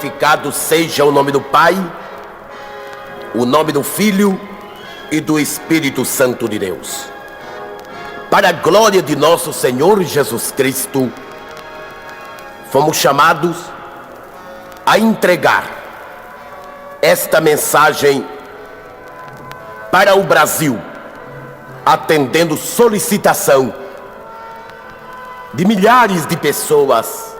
glorificado seja o nome do Pai, o nome do Filho e do Espírito Santo de Deus. Para a glória de nosso Senhor Jesus Cristo, fomos chamados a entregar esta mensagem para o Brasil, atendendo solicitação de milhares de pessoas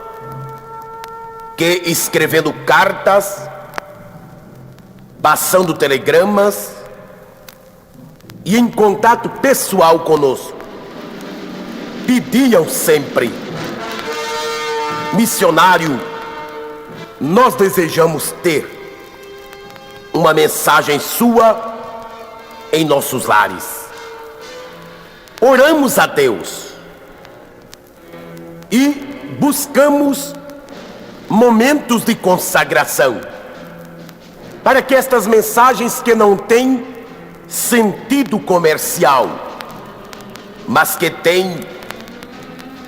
que, escrevendo cartas, passando telegramas e em contato pessoal conosco, pediam sempre: missionário, nós desejamos ter uma mensagem sua em nossos lares. Oramos a Deus e buscamos momentos de consagração para que estas mensagens, que não têm sentido comercial, mas que têm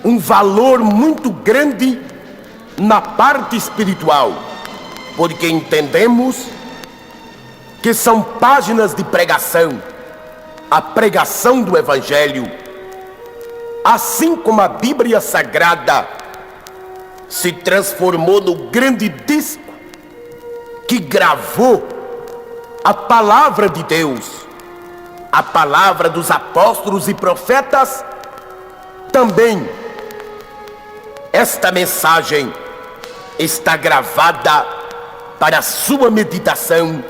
um valor muito grande na parte espiritual, porque entendemos que são páginas de pregação, a pregação do Evangelho, assim como a Bíblia Sagrada se transformou no grande disco que gravou a palavra de Deus, a palavra dos apóstolos e profetas. Também esta mensagem está gravada para a sua meditação,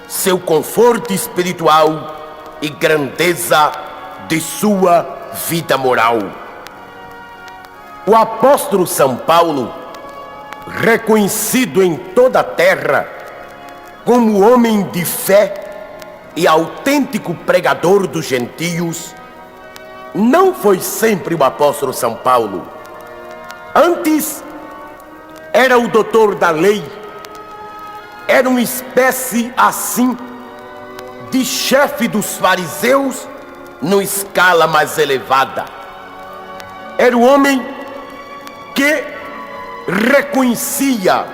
seu conforto espiritual e grandeza de sua vida moral. O apóstolo São Paulo, reconhecido em toda a terra como homem de fé e autêntico pregador dos gentios, não foi sempre o apóstolo São Paulo. Antes era o doutor da lei, era uma espécie assim de chefe dos fariseus numa escala mais elevada. Era o homem que reconhecia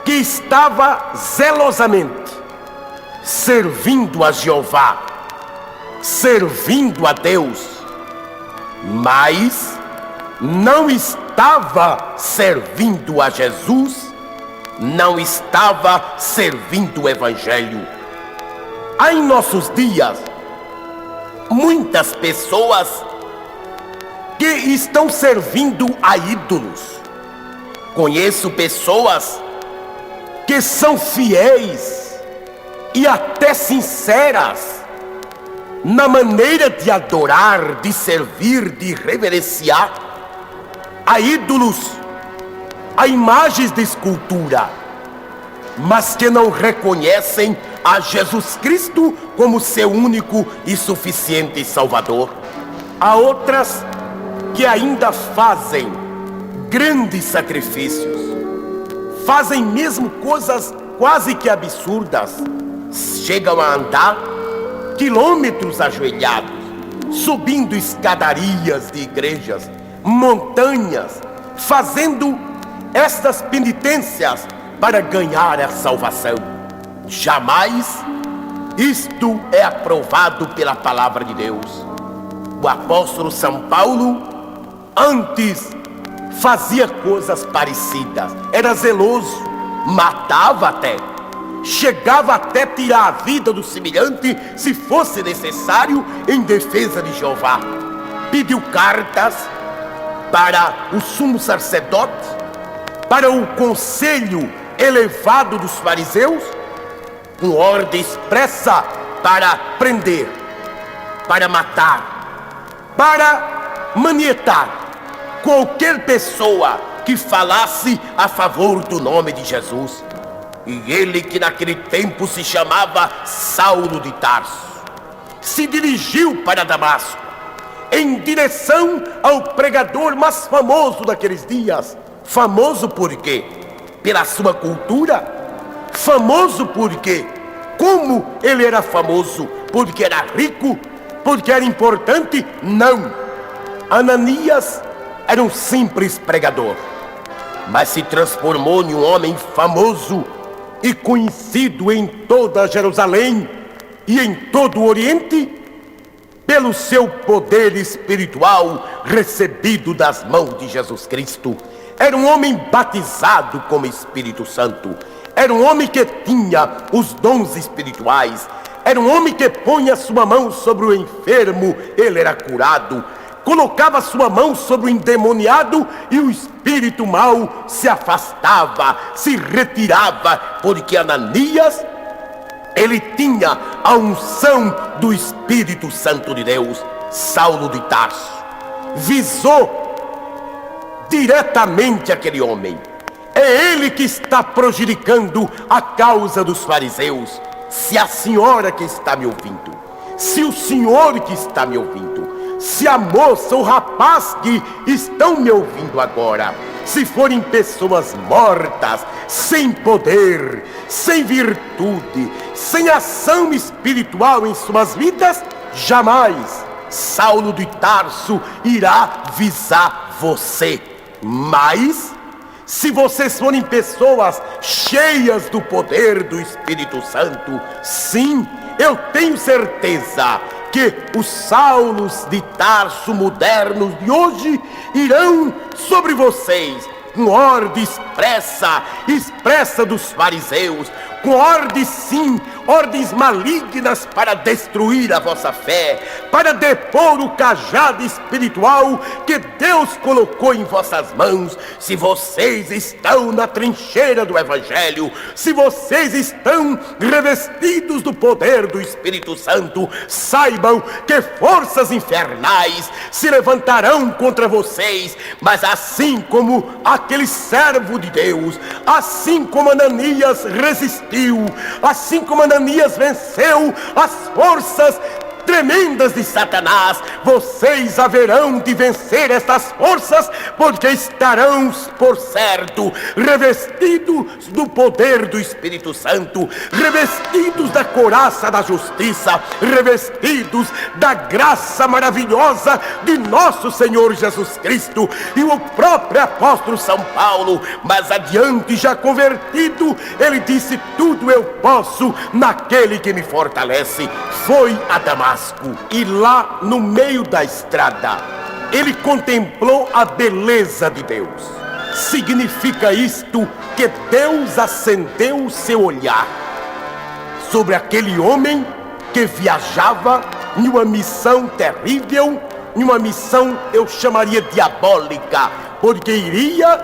que estava zelosamente servindo a Jeová, servindo a Deus, mas não estava servindo a Jesus, não estava servindo o Evangelho. Há em nossos dias muitas pessoas que estão servindo a ídolos. Conheço pessoas que são fiéis e até sinceras na maneira de adorar, de servir, de reverenciar a ídolos, a imagens de escultura, mas que não reconhecem a Jesus Cristo como seu único e suficiente Salvador. Há outras que ainda fazem grandes sacrifícios, fazem mesmo coisas quase que absurdas, chegam a andar quilômetros ajoelhados, subindo escadarias de igrejas, montanhas, fazendo estas penitências para ganhar a salvação. Jamais isto é aprovado pela palavra de Deus. O apóstolo São Paulo antes fazia coisas parecidas, era zeloso, matava até, chegava até tirar a vida do semelhante se fosse necessário em defesa de Jeová. Pediu cartas para o sumo sacerdote, para o conselho elevado dos fariseus, com ordem expressa para prender, para matar, para manietar qualquer pessoa que falasse a favor do nome de Jesus. E ele, que naquele tempo se chamava Saulo de Tarso, se dirigiu para Damasco, em direção ao pregador mais famoso daqueles dias. Famoso por quê? Pela sua cultura? Famoso porque, como ele era famoso? Porque era rico? Porque era importante? Não. Ananias era um simples pregador. mas se transformou em um homem famoso e conhecido em toda Jerusalém e em todo o Oriente, pelo seu poder espiritual recebido das mãos de Jesus Cristo. Era um homem batizado como Espírito Santo. Era um homem que tinha os dons espirituais. Era um homem que punha sua mão sobre o enfermo, ele era curado. Colocava sua mão sobre o endemoniado e o espírito mau se afastava, se retirava, porque Ananias, ele tinha a unção do Espírito Santo de Deus. Saulo de Tarso visou diretamente aquele homem. É ele que está prejudicando a causa dos fariseus. Se a senhora que está me ouvindo, se o senhor que está me ouvindo, se a moça, o rapaz que estão me ouvindo agora, se forem pessoas mortas, sem poder, sem virtude, sem ação espiritual em suas vidas, jamais Saulo de Tarso irá visar você. Mas, se vocês forem pessoas cheias do poder do Espírito Santo, sim, eu tenho certeza que os Saulos de Tarso modernos de hoje irão sobre vocês com ordem expressa dos fariseus, com ordens sim, ordens malignas para destruir a vossa fé, para depor o cajado espiritual que Deus colocou em vossas mãos. Se vocês estão na trincheira do Evangelho, se vocês estão revestidos do poder do Espírito Santo, saibam que forças infernais se levantarão contra vocês, mas assim como aquele servo de Deus, assim como Ananias resistiu, assim como Ananias venceu as forças tremendas de Satanás, vocês haverão de vencer estas forças, porque estarão, por certo, revestidos do poder do Espírito Santo, revestidos da couraça da justiça, revestidos da graça maravilhosa de nosso Senhor Jesus Cristo. E o próprio apóstolo São Paulo, mais adiante, já convertido, ele disse: tudo eu posso naquele que me fortalece. Foi a Damasco, e lá no meio da estrada ele contemplou a beleza de Deus. Significa isto que Deus acendeu o seu olhar sobre aquele homem que viajava em uma missão terrível, em uma missão eu chamaria diabólica, porque queria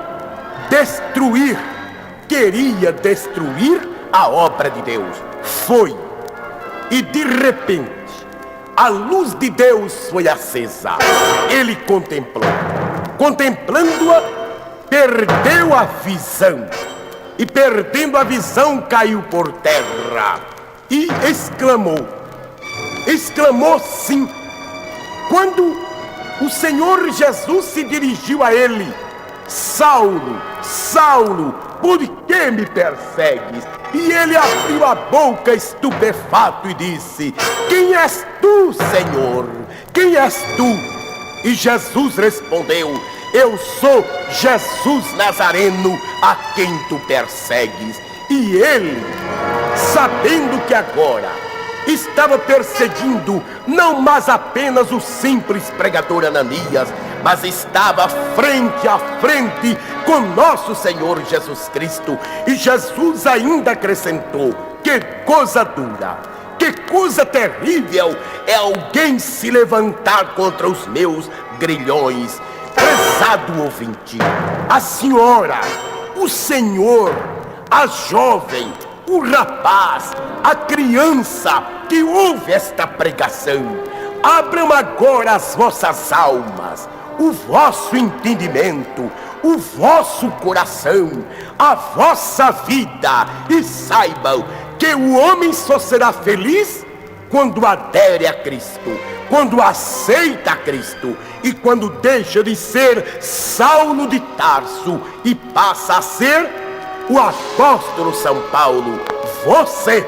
destruir a obra de Deus. Foi, e de repente a luz de Deus foi acesa. Ele contemplando-a, perdeu a visão, e perdendo a visão caiu por terra e exclamou sim, quando o Senhor Jesus se dirigiu a ele: Saulo, Saulo, por que me persegues? E ele abriu a boca estupefato e disse: quem és tu, Senhor? Quem és tu? E Jesus respondeu: eu sou Jesus Nazareno, a quem tu persegues. E ele, sabendo que agora estava perseguindo não mais apenas o simples pregador Ananias, mas estava frente a frente com nosso Senhor Jesus Cristo. E Jesus ainda acrescentou: que coisa dura, que coisa terrível é alguém se levantar contra os meus grilhões. Prezado ouvinte, a senhora, o senhor, a jovem, o rapaz, a criança que ouve esta pregação, abram agora as vossas almas, o vosso entendimento, o vosso coração, a vossa vida, e saibam que o homem só será feliz quando adere a Cristo, quando aceita a Cristo, e quando deixa de ser Saulo de Tarso e passa a ser o apóstolo São Paulo. Você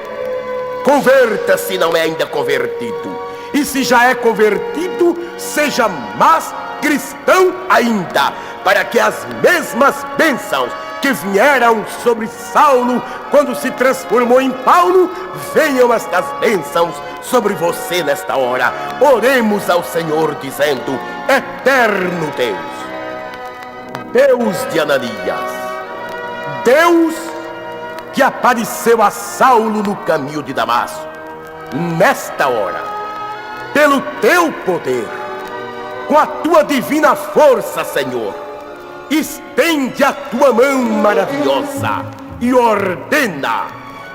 converta-se, se não é ainda convertido, e se já é convertido, seja mais cristão ainda. para que as mesmas bênçãos que vieram sobre Saulo quando se transformou em Paulo, venham estas bênçãos sobre você nesta hora. Oremos ao Senhor dizendo: eterno Deus, Deus de Ananias, Deus que apareceu a Saulo no caminho de Damasco, nesta hora, pelo teu poder, com a tua divina força, Senhor, estende a tua mão maravilhosa e ordena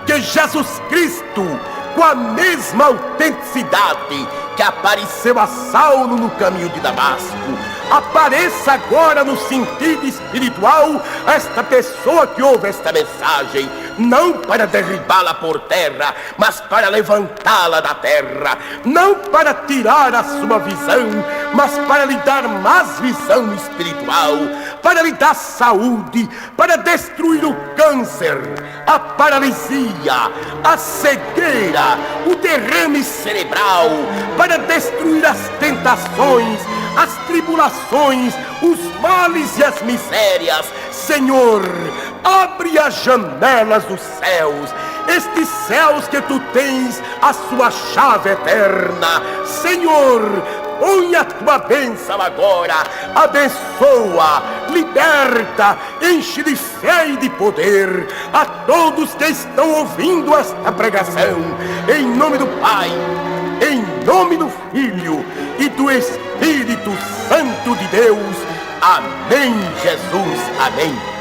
que Jesus Cristo, com a mesma autenticidade que apareceu a Saulo no caminho de Damasco, apareça agora no sentido espiritual esta pessoa que ouve esta mensagem, não para derribá-la por terra, mas para levantá-la da terra, não para tirar a sua visão, mas para lhe dar mais visão espiritual, para lhe dar saúde, para destruir o câncer, a paralisia, a cegueira, o derrame cerebral, para destruir as tentações, as tribulações, os males e as misérias. Senhor, abre as janelas dos céus, estes céus que tu tens a sua chave eterna. Senhor, põe a tua bênção agora, abençoa, liberta, enche de fé e de poder a todos que estão ouvindo esta pregação, em nome do Pai, em nome do Filho e do Espírito Santo de Deus. Amém, Jesus, amém.